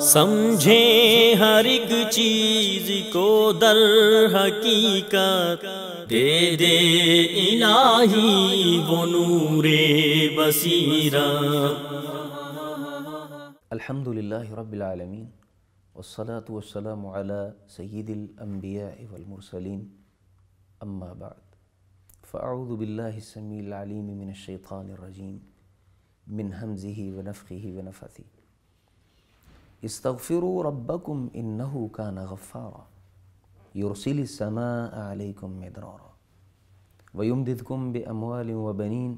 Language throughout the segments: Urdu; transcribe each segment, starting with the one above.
سمجھیں ہر ایک چیز کو در حقیقت، دے دے الہی وہ نور بصیرت۔ الحمدللہ رب العالمین والصلاة والسلام علی سید الانبیاء والمرسلین، اما بعد فاعوذ باللہ السمیع العلیم من الشیطان الرجیم من حمزہ ونفخہ ونفثہ۔ استغفروا ربکم انہ کان غفارا یرسل السماء علیکم مدرارا ویمددکم باموال وبنین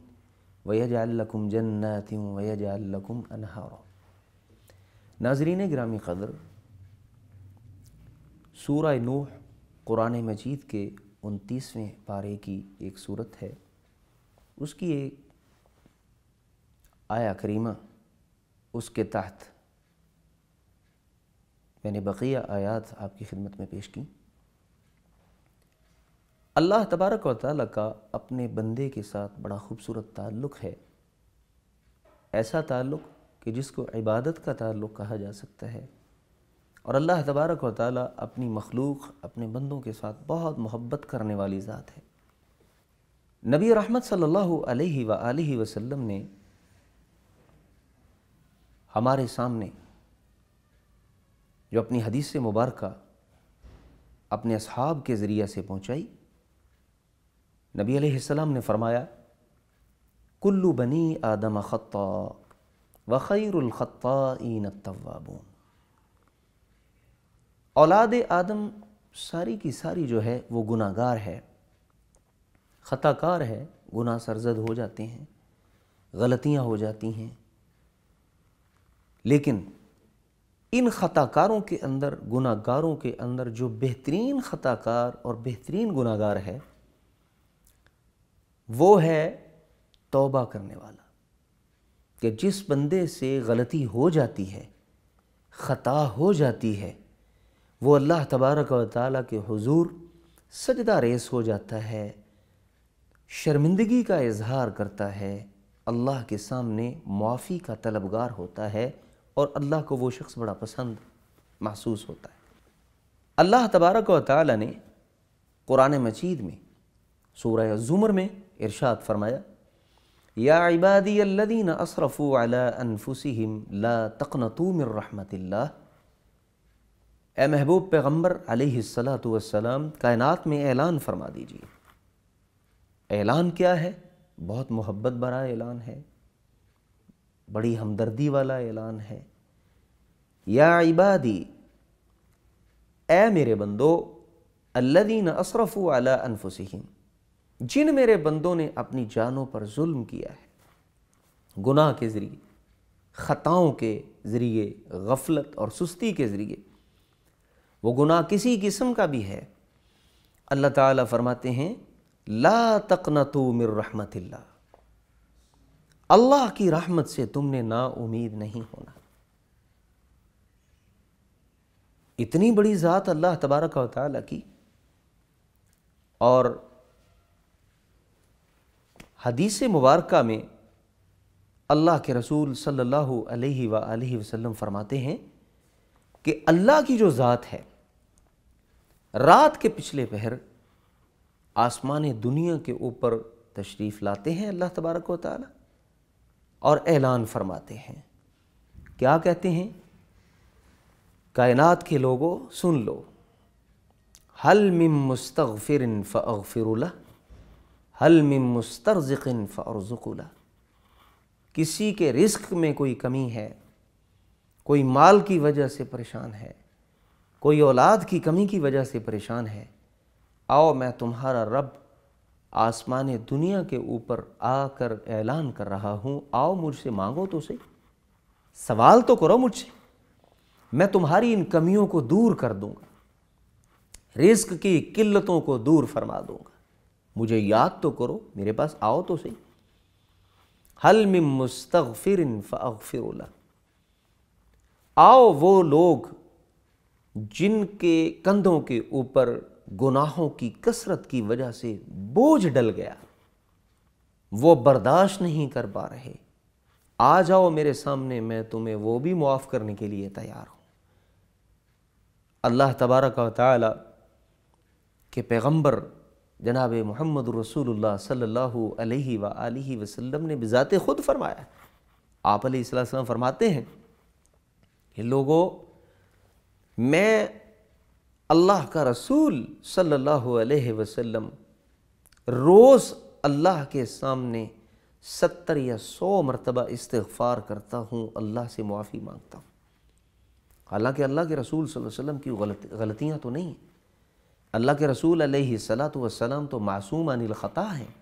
ویجعل لکم جنات ویجعل لکم انہارا۔ ناظرین گرامی قدر، سورہ نوح قرآن مجید کے 29ویں پارے کی ایک سورت ہے۔ اس کی ایک آیہ کریمہ، اس کے تحت میں نے بقیہ آیات آپ کی خدمت میں پیش کی۔ اللہ تبارک و تعالیٰ کا اپنے بندے کے ساتھ بڑا خوبصورت تعلق ہے، ایسا تعلق کہ جس کو عبادت کا تعلق کہا جا سکتا ہے، اور اللہ تبارک و تعالیٰ اپنی مخلوق، اپنے بندوں کے ساتھ بہت محبت کرنے والی ذات ہے۔ نبی رحمت صلی اللہ علیہ وآلہ وسلم نے ہمارے سامنے جو اپنی حدیث مبارکہ اپنے اصحاب کے ذریعہ سے پہنچائی، نبی علیہ السلام نے فرمایا: کل بنی آدم خطاء وخیر الخطائین التوابون۔ اولاد آدم ساری کی ساری جو ہے وہ گناہ گار ہے، خطا کار ہے، گناہ سرزد ہو جاتے ہیں، غلطیاں ہو جاتی ہیں، لیکن ان خطا کاروں کے اندر، گناہ گاروں کے اندر جو بہترین خطا کار اور بہترین گناہ گار ہے وہ ہے توبہ کرنے والا، کہ جس بندے سے غلطی ہو جاتی ہے، خطا ہو جاتی ہے، وہ اللہ تبارک و تعالیٰ کے حضور سجدہ ریز ہو جاتا ہے، شرمندگی کا اظہار کرتا ہے، اللہ کے سامنے معافی کا طلبگار ہوتا ہے، اور اللہ کو وہ شخص بڑا پسند محسوس ہوتا ہے۔ اللہ تبارک و تعالیٰ نے قرآن مجید میں سورہ الزمر میں ارشاد فرمایا: یا عبادی الذین اسرفوا علی انفسہم لا تقنطوا من رحمت اللہ۔ اے محبوب پیغمبر علیہ السلام، کائنات میں اعلان فرما دیجیے۔ اعلان کیا ہے؟ بہت محبت بھرا اعلان ہے، بڑی ہمدردی والا اعلان ہے۔ یا عبادی، اے میرے بندو، الذین اسرفوا علی انفسہم، جن میرے بندوں نے اپنی جانوں پر ظلم کیا ہے، گناہ کے ذریعے، خطاؤں کے ذریعے، غفلت اور سستی کے ذریعے، وہ گناہ کسی قسم کا بھی ہے، اللہ تعالیٰ فرماتے ہیں: لا تقنطوا من رحمت اللہ، اللہ کی رحمت سے تم نے نا امید نہیں ہونا۔ اتنی بڑی ذات اللہ تبارک و تعالیٰ کی، اور حدیث مبارکہ میں اللہ کے رسول صلی اللہ علیہ وآلہ وسلم فرماتے ہیں کہ اللہ کی جو ذات ہے، رات کے پچھلے پہر آسمان دنیا کے اوپر تشریف لاتے ہیں اللہ تبارک و تعالیٰ، اور اعلان فرماتے ہیں۔ کیا کہتے ہیں؟ کائنات کے لوگوں سن لو، هل من مستغفر فاغفر له هل من مسترزق فارزق له۔ کسی کے رزق میں کوئی کمی ہے، کوئی مال کی وجہ سے پریشان ہے، کوئی اولاد کی کمی کی وجہ سے پریشان ہے، آؤ میں تمہارا رب آسمان دنیا کے اوپر آ کر اعلان کر رہا ہوں، آؤ مجھ سے مانگو تو صحیح، سوال تو کرو مجھ سے، میں تمہاری ان کمیوں کو دور کر دوں گا، رزق کی قلتوں کو دور فرما دوں گا، مجھے یاد تو کرو، میرے پاس آؤ تو صحیح۔ هل من مستغفر فاغفر له، آؤ وہ لوگ جن کے کندھوں کے اوپر گناہوں کی کثرت کی وجہ سے بوجھ ڈل گیا، وہ برداشت نہیں کر پا رہے، آ جاؤ میرے سامنے، میں تمہیں وہ بھی معاف کرنے کے لیے تیار ہوں۔ اللہ تبارک و تعالی کے پیغمبر جناب محمد رسول اللہ صلی اللہ علیہ وآلہ وسلم نے بذات خود فرمایا ہے۔ آپ علیہ السلام فرماتے ہیں کہ لوگوں، میں اللہ کا رسول صلی اللہ علیہ وسلم روز اللہ کے سامنے 70 یا 100 مرتبہ استغفار کرتا ہوں، اللہ سے معافی مانگتا ہوں۔ حالانکہ اللہ کے رسول صلی اللہ علیہ وسلم کی غلطیاں تو نہیں ہیں، اللہ کے رسول علیہ السلام تو معصوم عن الخطا ہیں،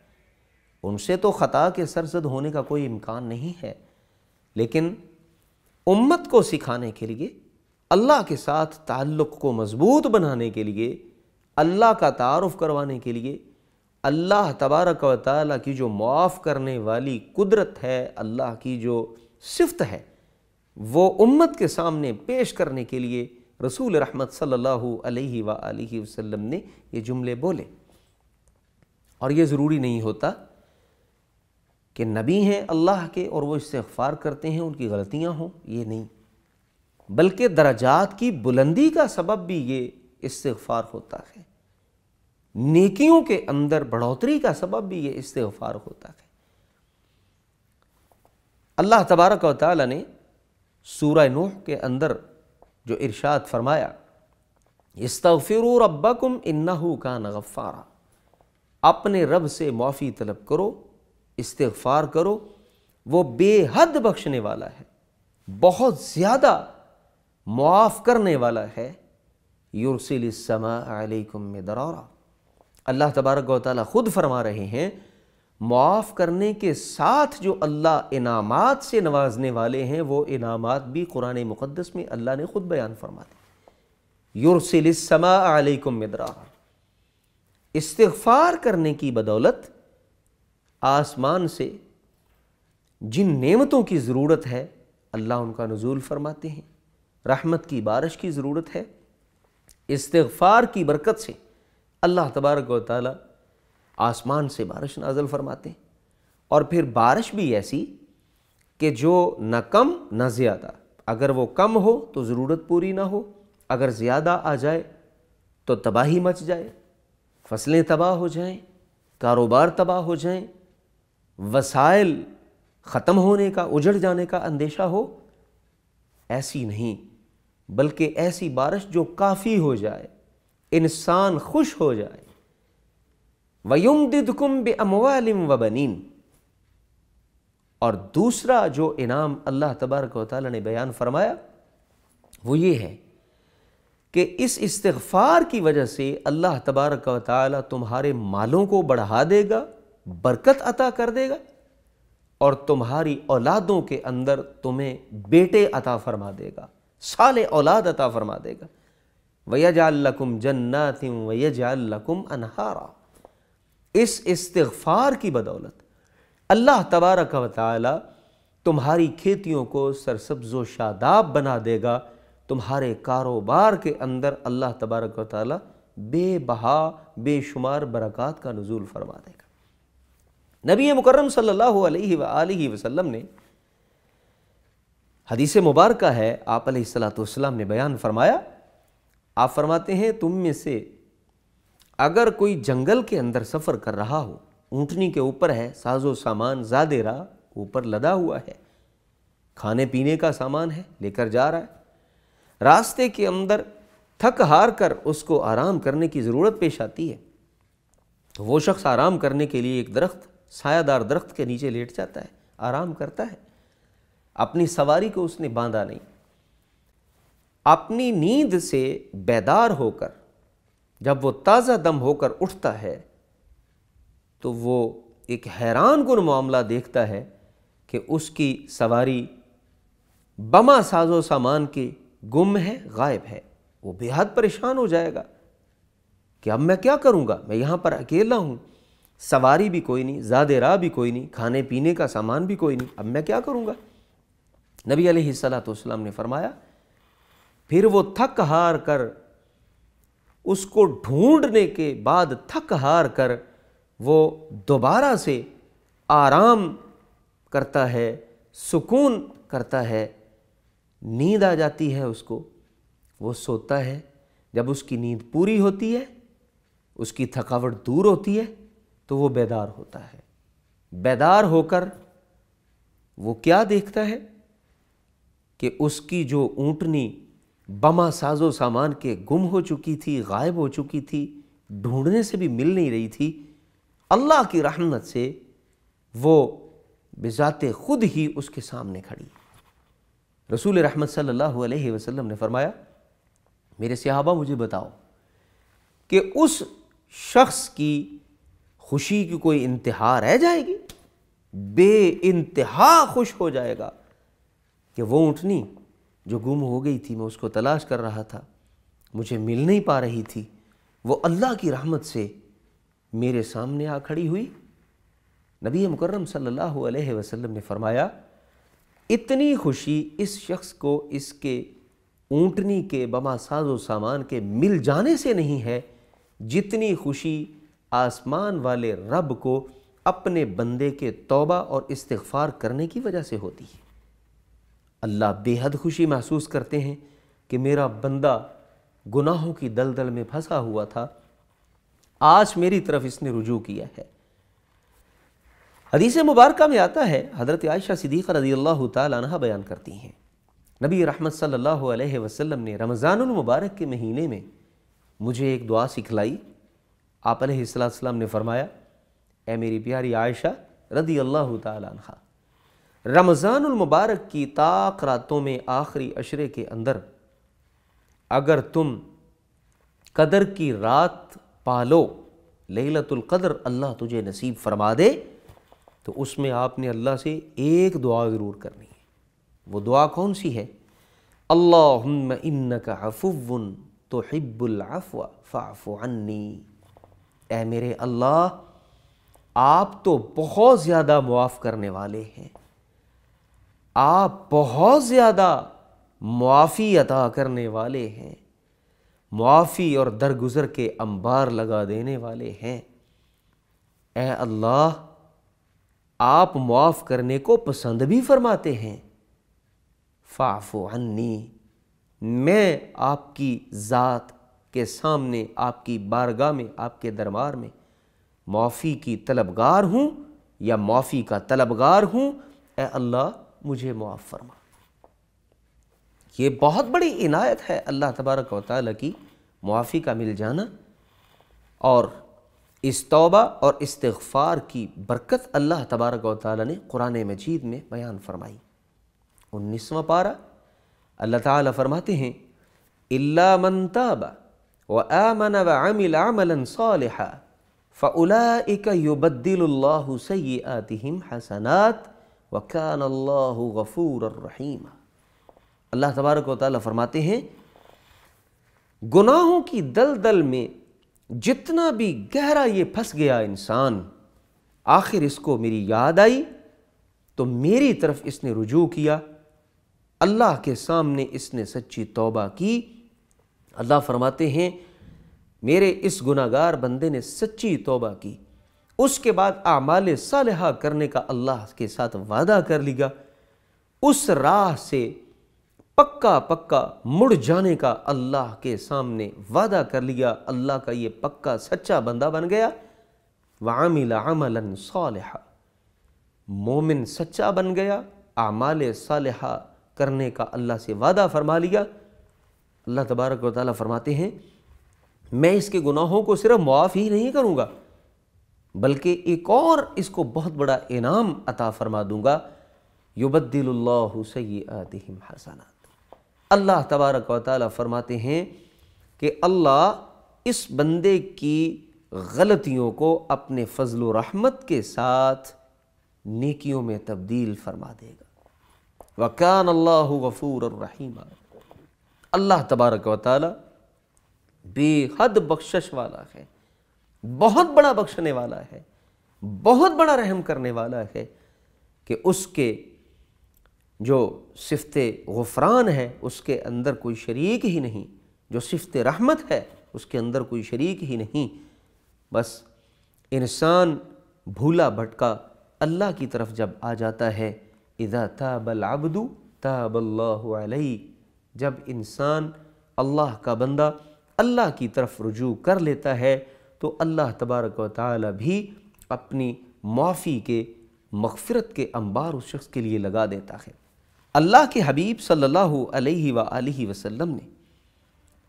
ان سے تو خطا کے سرزد ہونے کا کوئی امکان نہیں ہے، لیکن امت کو سکھانے کے لیے، اللہ کے ساتھ تعلق کو مضبوط بنانے کے لیے، اللہ کا تعارف کروانے کے لیے، اللہ تبارک و تعالیٰ کی جو معاف کرنے والی قدرت ہے، اللہ کی جو صفت ہے، وہ امت کے سامنے پیش کرنے کے لیے رسول رحمت صلی اللہ علیہ وآلہ وسلم نے یہ جملے بولے۔ اور یہ ضروری نہیں ہوتا کہ نبی ہیں اللہ کے اور وہ استغفار کرتے ہیں ان کی غلطیاں ہوں، یہ نہیں، بلکہ درجات کی بلندی کا سبب بھی یہ استغفار ہوتا ہے، نیکیوں کے اندر بڑھوتری کا سبب بھی یہ استغفار ہوتا ہے۔ اللہ تبارک و تعالی نے سورہ نوح کے اندر جو ارشاد فرمایا، استغفروا ربکم انہ کان غفارا، اپنے رب سے معافی طلب کرو، استغفار کرو، وہ بے حد بخشنے والا ہے، بہت زیادہ معاف کرنے والا ہے۔ یرسل السماء علیکم مدرارا، اللہ تبارک و تعالیٰ خود فرما رہے ہیں، معاف کرنے کے ساتھ جو اللہ انعامات سے نوازنے والے ہیں، وہ انعامات بھی قرآن مقدس میں اللہ نے خود بیان فرما دی۔ یرسل السماء علیکم مدرارا، استغفار کرنے کی بدولت آسمان سے جن نعمتوں کی ضرورت ہے اللہ ان کا نزول فرماتے ہیں، رحمت کی بارش کی ضرورت ہے، استغفار کی برکت سے اللہ تبارک و تعالی آسمان سے بارش نازل فرماتے ہیں، اور پھر بارش بھی ایسی کہ جو نہ کم نہ زیادہ، اگر وہ کم ہو تو ضرورت پوری نہ ہو، اگر زیادہ آ جائے تو تباہی مچ جائے، فصلیں تباہ ہو جائیں، کاروبار تباہ ہو جائیں، وسائل ختم ہونے کا، اجڑ جانے کا اندیشہ ہو، ایسی نہیں، بلکہ ایسی بارش جو کافی ہو جائے، انسان خوش ہو جائے۔ وَيُمْدِدْكُمْ بِأَمْوَالٍ وَبَنِينَ، اور دوسرا جو انعام اللہ تبارک و تعالی نے بیان فرمایا وہ یہ ہے کہ اس استغفار کی وجہ سے اللہ تبارک و تعالی تمہارے مالوں کو بڑھا دے گا، برکت عطا کر دے گا، اور تمہاری اولادوں کے اندر تمہیں بیٹے عطا فرما دے گا، صالح اولاد عطا فرما دے گا۔ وَيَجْعَلْ لَكُمْ جَنَّاتٍ وَيَجْعَلْ لَكُمْ أَنْهَارًا، اس استغفار کی بدولت اللہ تبارک و تعالی تمہاری کھیتیوں کو سرسبز و شاداب بنا دے گا، تمہارے کاروبار کے اندر اللہ تبارک و تعالی بے بہا بے شمار برکات کا نزول فرما دے گا۔ نبی مکرم صلی اللہ علیہ وآلہ وسلم نے حدیث مبارکہ ہے، آپ علیہ السلام نے بیان فرمایا، آپ فرماتے ہیں تم میں سے اگر کوئی جنگل کے اندر سفر کر رہا ہو، اونٹنی کے اوپر ہے، ساز و سامان زادِ راہ اوپر لدا ہوا ہے، کھانے پینے کا سامان ہے لے کر جا رہا ہے، راستے کے اندر تھک ہار کر اس کو آرام کرنے کی ضرورت پیش آتی ہے، تو وہ شخص آرام کرنے کے لیے ایک درخت، سایہ دار درخت کے نیچے لیٹ جاتا ہے، آرام کرتا ہے۔ اپنی سواری کو اس نے باندھا نہیں، اپنی نیند سے بیدار ہو کر جب وہ تازہ دم ہو کر اٹھتا ہے تو وہ ایک حیران کن معاملہ دیکھتا ہے کہ اس کی سواری بما ساز و سامان کے گم ہے، غائب ہے۔ وہ بے حد پریشان ہو جائے گا کہ اب میں کیا کروں گا، میں یہاں پر اکیلا ہوں، سواری بھی کوئی نہیں، زاد راہ بھی کوئی نہیں، کھانے پینے کا سامان بھی کوئی نہیں، اب میں کیا کروں گا۔ نبی علیہ السلام نے فرمایا پھر وہ تھک ہار کر، اس کو ڈھونڈنے کے بعد تھک ہار کر وہ دوبارہ سے آرام کرتا ہے، سکون کرتا ہے، نیند آ جاتی ہے اس کو، وہ سوتا ہے، جب اس کی نیند پوری ہوتی ہے، اس کی تھکاوٹ دور ہوتی ہے، تو وہ بیدار ہوتا ہے۔ بیدار ہو کر وہ کیا دیکھتا ہے کہ اس کی جو اونٹنی بما ساز و سامان کے گم ہو چکی تھی، غائب ہو چکی تھی، ڈھونڈنے سے بھی مل نہیں رہی تھی، اللہ کی رحمت سے وہ بذات خود ہی اس کے سامنے کھڑی۔ رسول رحمت صلی اللہ علیہ وسلم نے فرمایا، میرے صحابہ مجھے بتاؤ کہ اس شخص کی خوشی کی کوئی انتہا رہ جائے گی؟ بے انتہا خوش ہو جائے گا کہ وہ اونٹنی جو گم ہو گئی تھی، میں اس کو تلاش کر رہا تھا، مجھے مل نہیں پا رہی تھی، وہ اللہ کی رحمت سے میرے سامنے آ کھڑی ہوئی۔ نبی مکرم صلی اللہ علیہ وسلم نے فرمایا، اتنی خوشی اس شخص کو اس کے اونٹنی کے بما ساز و سامان کے مل جانے سے نہیں ہے جتنی خوشی آسمان والے رب کو اپنے بندے کے توبہ اور استغفار کرنے کی وجہ سے ہوتی ہے۔ اللہ بے حد خوشی محسوس کرتے ہیں کہ میرا بندہ گناہوں کی دلدل میں پھنسا ہوا تھا، آج میری طرف اس نے رجوع کیا ہے۔ حدیث مبارکہ میں آتا ہے، حضرت عائشہ صدیقہ رضی اللہ تعالی عنہ بیان کرتی ہیں، نبی رحمت صلی اللہ علیہ وسلم نے رمضان المبارک کے مہینے میں مجھے ایک دعا سکھلائی۔ آپ علیہ السلام نے فرمایا، اے میری پیاری عائشہ رضی اللہ تعالی عنہ، رمضان المبارک کی طاق راتوں میں آخری عشرے کے اندر اگر تم قدر کی رات پالو، لیلۃ القدر اللہ تجھے نصیب فرما دے، تو اس میں آپ نے اللہ سے ایک دعا ضرور کرنی ہے۔ وہ دعا کون سی ہے؟ اللہم انک عفو تحب العفو فاعف عنی۔ اے میرے اللہ، آپ تو بہت زیادہ معاف کرنے والے ہیں، آپ بہت زیادہ معافی عطا کرنے والے ہیں، معافی اور درگزر کے انبار لگا دینے والے ہیں۔ اے اللہ، آپ معاف کرنے کو پسند بھی فرماتے ہیں۔ فاعف عنی، میں آپ کی ذات کے سامنے، آپ کی بارگاہ میں، آپ کے دربار میں معافی کی طلبگار ہوں یا معافی کا طلبگار ہوں، اے اللہ مجھے معاف فرما۔ یہ بہت بڑی عنایت ہے اللہ تبارک و تعالیٰ کی معافی کا مل جانا، اور اس توبہ اور استغفار کی برکت اللہ تبارک و تعالیٰ نے قرآن مجید میں بیان فرمائی۔ 19واں پارہ اللہ تعالیٰ فرماتے ہیں، إِلَّا مَن تَابَ وَآمَنَ وَعَمِلَ عَمَلًا صَالِحًا فَأُولَئِكَ يُبَدِّلُ اللَّهُ سَيِّئَاتِهِمْ حَسَنَاتٍ وَكَانَ اللَّهُ غَفُورًا رَحِيمًا۔ اللہ تبارک و تعالیٰ فرماتے ہیں، گناہوں کی دلدل میں جتنا بھی گہرا یہ پھنس گیا انسان، آخر اس کو میری یاد آئی تو میری طرف اس نے رجوع کیا، اللہ کے سامنے اس نے سچی توبہ کی۔ اللہ فرماتے ہیں، میرے اس گناہگار بندے نے سچی توبہ کی، اس کے بعد اعمال صالحہ کرنے کا اللہ کے ساتھ وعدہ کر لیا، اس راہ سے پکا مڑ جانے کا اللہ کے سامنے وعدہ کر لیا، اللہ کا یہ پکا سچا بندہ بن گیا۔ وَعَمِلَ عَمَلًا صَالِحًا، مومن سچا بن گیا، اعمال صالحہ کرنے کا اللہ سے وعدہ فرما لیا۔ اللہ تبارک و تعالیٰ فرماتے ہیں، میں اس کے گناہوں کو صرف معاف ہی نہیں کروں گا، بلکہ ایک اور اس کو بہت بڑا انعام عطا فرما دوں گا۔ یبدل اللہ سیئاتہم حسنات۔ اللہ تبارک و تعالیٰ فرماتے ہیں کہ اللہ اس بندے کی غلطیوں کو اپنے فضل و رحمت کے ساتھ نیکیوں میں تبدیل فرما دے گا۔ وَكَانَ اللَّهُ غَفُورًا رَحِيمًا۔ اللہ تبارک و تعالیٰ بے حد بخشش والا ہے، بہت بڑا بخشنے والا ہے، بہت بڑا رحم کرنے والا ہے، کہ اس کے جو صفت غفران ہے اس کے اندر کوئی شریک ہی نہیں، جو صفت رحمت ہے اس کے اندر کوئی شریک ہی نہیں۔ بس انسان بھولا بھٹکا اللہ کی طرف جب آ جاتا ہے، اذا تاب العبد تاب اللہ علیہ، جب انسان اللہ کا بندہ اللہ کی طرف رجوع کر لیتا ہے تو اللہ تبارک و تعالی بھی اپنی معافی کے مغفرت کے انبار اس شخص کے لیے لگا دیتا ہے۔ اللہ کے حبیب صلی اللہ علیہ وآلہ وسلم نے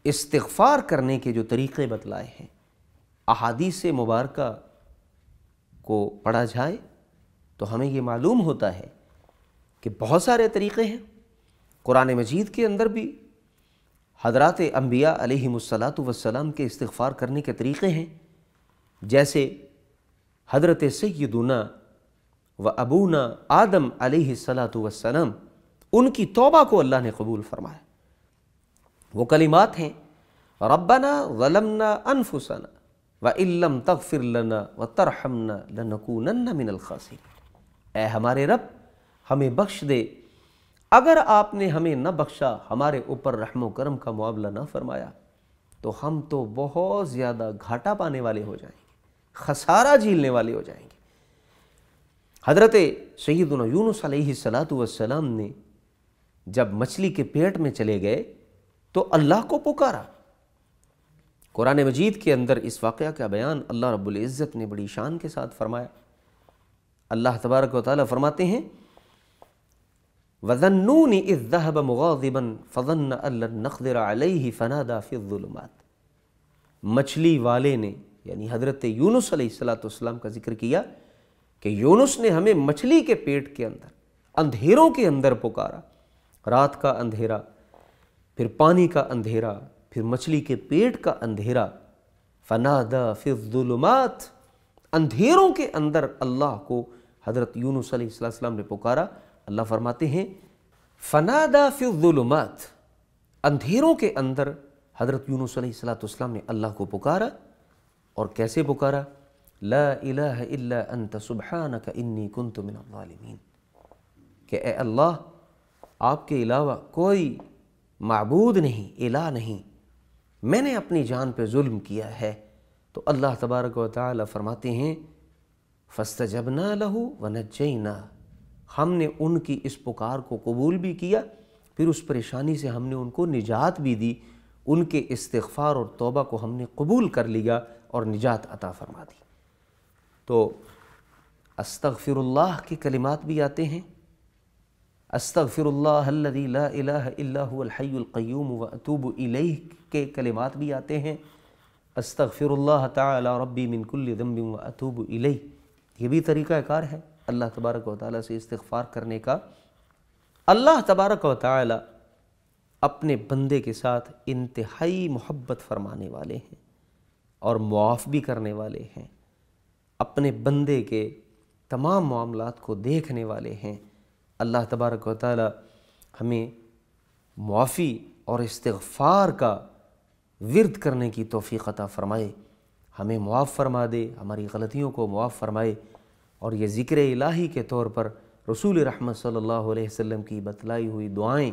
استغفار کرنے کے جو طریقے بتلائے ہیں، احادیث مبارکہ کو پڑھا جائے تو ہمیں یہ معلوم ہوتا ہے کہ بہت سارے طریقے ہیں۔ قرآن مجید کے اندر بھی حضرات انبیاء علیہم الصلاۃ کے استغفار کرنے کے طریقے ہیں، جیسے حضرت سیدنا و ابونا آدم علیہ السلام، ان کی توبہ کو اللہ نے قبول فرمایا۔ وہ کلمات ہیں، ربنا ظلمنا انفسنا وان لم تغفر لنا وترحمنا لنکونن من الخاسرین، اے ہمارے رب ہمیں بخش دے، اگر آپ نے ہمیں نہ بخشا، ہمارے اوپر رحم و کرم کا معاملہ نہ فرمایا تو ہم تو بہت زیادہ گھاٹا پانے والے ہو جائیں گے، خسارہ جھیلنے والے ہو جائیں گے۔ حضرت سیدنا یونس علیہ السلام نے جب مچھلی کے پیٹ میں چلے گئے تو اللہ کو پکارا۔ قرآن مجید کے اندر اس واقعہ کا بیان اللہ رب العزت نے بڑی شان کے ساتھ فرمایا۔ اللہ تبارک و تعالیٰ فرماتے ہیں، وَذَنُّونِ إِذْ ذَهَبَ مُغَاضِبًا فَظَنَّ أَن لَّن نَّقْدِرَ عَلَيْهِ فَنَادَىٰ فِي الظُّلُمَاتِ، مچھلی والے نے یعنی حضرت یونس علیہ السلام کا ذکر کیا کہ یونس نے ہمیں مچھلی کے پیٹ کے اندر اندھیروں کے اندر پکارا، رات کا اندھیرا، پھر پانی کا اندھیرا، پھر مچھلی کے پیٹ کا اندھیرا، فَنَادَىٰ فِي الظُّلُمَاتِ، اندھیروں کے اندر اللہ کو حضرت یونس علیہ السلام نے پکارا۔ اللہ فرماتے ہیں فَنَادَىٰ فِي الظُّلُمَاتِ، اندھیروں کے اندر حضرت یونس علیہ السلام نے اللہ کو پکارا، اور کیسے پکارا؟ لا الہ الا انت سبحانک انی کنت من الظالمین، کہ اے اللہ آپ کے علاوہ کوئی معبود نہیں، الہ نہیں، میں نے اپنی جان پہ ظلم کیا ہے۔ تو اللہ تبارک و تعالی فرماتے ہیں فاستجبنا لہ ونجیناہ، ہم نے ان کی اس پکار کو قبول بھی کیا، پھر اس پریشانی سے ہم نے ان کو نجات بھی دی، ان کے استغفار اور توبہ کو ہم نے قبول کر لیا اور نجات عطا فرما دی۔ تو استغفر اللہ کے کلمات بھی آتے ہیں، استغفر اللہ الذی لا الہ الا هو الحی القیوم واتوب الیہ کے کلمات بھی آتے ہیں، استغفر اللہ تعالی ربی من کل ذنب واتوب الیہ، یہ بھی طریقہ کار ہے اللہ تبارک و تعالیٰ سے استغفار کرنے کا۔ اللہ تبارک و تعالیٰ اپنے بندے کے ساتھ انتہائی محبت فرمانے والے ہیں اور معاف بھی کرنے والے ہیں، اپنے بندے کے تمام معاملات کو دیکھنے والے ہیں۔ اللہ تبارک و تعالیٰ ہمیں معافی اور استغفار کا ورد کرنے کی توفیق عطا فرمائے، ہمیں معاف فرما دے، ہماری غلطیوں کو معاف فرمائے، اور یہ ذکر الہی کے طور پر رسول رحمت صلی اللہ علیہ وسلم کی بتلائی ہوئی دعائیں،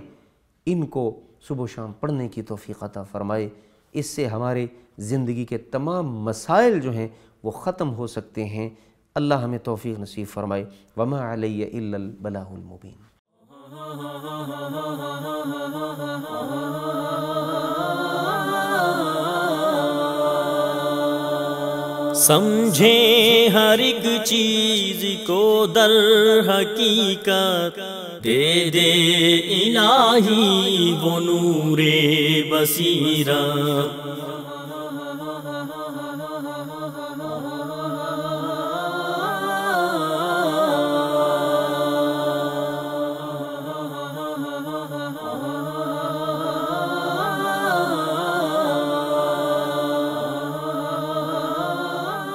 ان کو صبح و شام پڑھنے کی توفیق عطا فرمائے۔ اس سے ہمارے زندگی کے تمام مسائل جو ہیں وہ ختم ہو سکتے ہیں۔ اللہ ہمیں توفیق نصیب فرمائے۔ وما علی الا البلاغ المبین۔ سمجھیں ہر ایک چیز کو در حقیقت، دے دے الہی وہ نور بصیرت۔